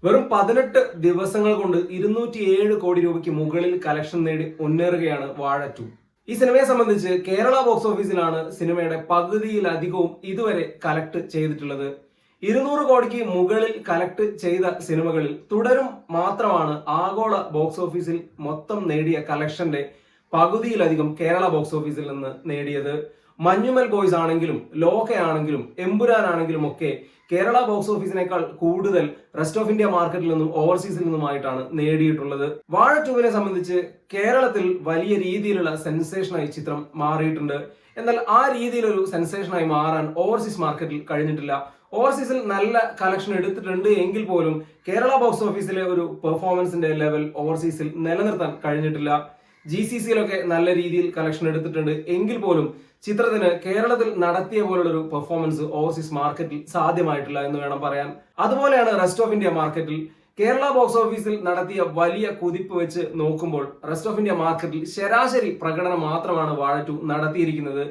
വെറും 18 ദിവസങ്ങൾ കൊണ്ട് 207 കോടി രൂപയ്ക്ക് മുകളിൽ കളക്ഷൻ നേടി മുന്നേറുകയാണ് വാഴ 2. ഈ സിനിമയെ സംബന്ധിച്ച് കേരള ബോക്സ് ഓഫീസിലാണ് സിനിമയുടെ പകുതിയിലധികവും ഇതുവരെ കളക്ട് ചെയ്തിട്ടുള്ളത്. 200 കോടിക്ക് മുകളിൽ കളക്ട് ചെയ്ത സിനിമകളിൽ തുടരും മാത്രമാണ് ആഗോള ബോക്സ് ഓഫീസിൽ മൊത്തം നേടിയ കളക്ഷന്റെ പകുതിയിലധികം കേരള ബോക്സ് ഓഫീസിൽ നിന്ന് നേടിയത്. മഞ്ഞുമൽ ബോയ്സ് ആണെങ്കിലും ലോകയാണെങ്കിലും എമ്പുരാൻ ആണെങ്കിലും ഒക്കെ കേരള ബോക്സ് ഓഫീസിനേക്കാൾ കൂടുതൽ റെസ്റ്റ് ഓഫ് ഇന്ത്യ മാർക്കറ്റിൽ നിന്നും ഓവർസീസിൽ നിന്നുമായിട്ടാണ് നേടിയിട്ടുള്ളത്. വാഴ 2വിനെ സംബന്ധിച്ച് കേരളത്തിൽ വലിയ രീതിയിലുള്ള സെൻസേഷനായി ചിത്രം മാറിയിട്ടുണ്ട്. എന്നാൽ ആ രീതിയിലൊരു സെൻസേഷനായി മാറാൻ ഓവർസീസ് മാർക്കറ്റിൽ കഴിഞ്ഞിട്ടില്ല. ഓവർസീസിൽ നല്ല കളക്ഷൻ എടുത്തിട്ടുണ്ട് എങ്കിൽ പോലും കേരള ബോക്സ് ഓഫീസിലെ ഒരു പെർഫോമൻസിന്റെ ലെവൽ ഓവർസീസിൽ നിലനിർത്താൻ കഴിഞ്ഞിട്ടില്ല. GCCയിലൊക്കെ നല്ല രീതിയിൽ കളക്ഷൻ എടുത്തിട്ടുണ്ട് എങ്കിൽ പോലും ചിത്രത്തിന് കേരളത്തിൽ നടത്തിയ പോലുള്ള ഒരു പെർഫോമൻസ് ഓവർസീസ് മാർക്കറ്റിൽ സാധ്യമായിട്ടില്ല എന്ന് വേണം പറയാൻ. അതുപോലെയാണ് റെസ്റ്റ് ഓഫ് ഇന്ത്യ മാർക്കറ്റിൽ കേരള ബോക്സ് ഓഫീസിൽ നടത്തിയ വലിയ കുതിപ്പ് വെച്ച് നോക്കുമ്പോൾ റെസ്റ്റ് ഓഫ് ഇന്ത്യ മാർക്കറ്റിൽ ശരാശരി പ്രകടനം മാത്രമാണ് വാഴ 2 നടത്തിയിരിക്കുന്നത്.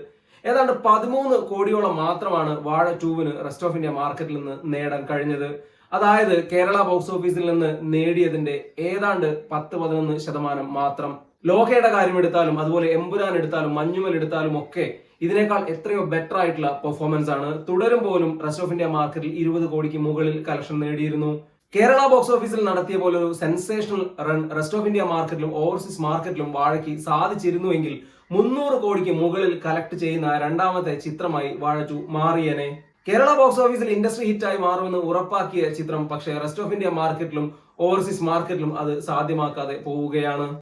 ഏതാണ്ട് 13 കോടിയോളം മാത്രമാണ് വാഴ 2വിന് റെസ്റ്റ് ഓഫ് ഇന്ത്യ മാർക്കറ്റിൽ നിന്ന് നേടാൻ കഴിഞ്ഞത്. അതായത് കേരള ബോക്സ് ഓഫീസിൽ നിന്ന് നേടിയതിന്റെ ഏതാണ്ട് 10-11% മാത്രം. ലോകയുടെ കാര്യം എടുത്താലും അതുപോലെ എമ്പുരാൻ എടുത്താലും മഞ്ഞുമൽ എടുത്താലും ഒക്കെ ഇതിനേക്കാൾ എത്രയോ ബെറ്റർ ആയിട്ടുള്ള പെർഫോമൻസ് ആണ്. തുടരും പോലും റെസ്റ്റ് ഓഫ് ഇന്ത്യ മാർക്കറ്റിൽ 20 കോടിക്ക് മുകളിൽ കളക്ഷൻ നേടിയിരുന്നു. കേരള ബോക്സ് ഓഫീസിൽ നടത്തിയ പോലെ ഒരു sensational run rest of India മാർക്കറ്റിലും ഓവർസീസ് മാർക്കറ്റിലും വാഴയ്ക്ക് സാധിച്ചിരുന്നുവെങ്കിൽ 300 കോടിക്ക് മുകളിൽ കളക്ട് ചെയ്യുന്ന രണ്ടാമത്തെ ചിത്രമായി വാഴ 2 മാറിയേനെ. കേരള ബോക്സ് ഓഫീസിൽ ഇൻഡസ്ട്രി ഹിറ്റായി മാറുമെന്ന് ഉറപ്പാക്കിയ ചിത്രം പക്ഷേ റെസ്റ്റ് ഓഫ് ഇന്ത്യ മാർക്കറ്റിലും ഓവർസീസ് മാർക്കറ്റിലും അത് സാധ്യമാക്കാതെ പോവുകയാണ്.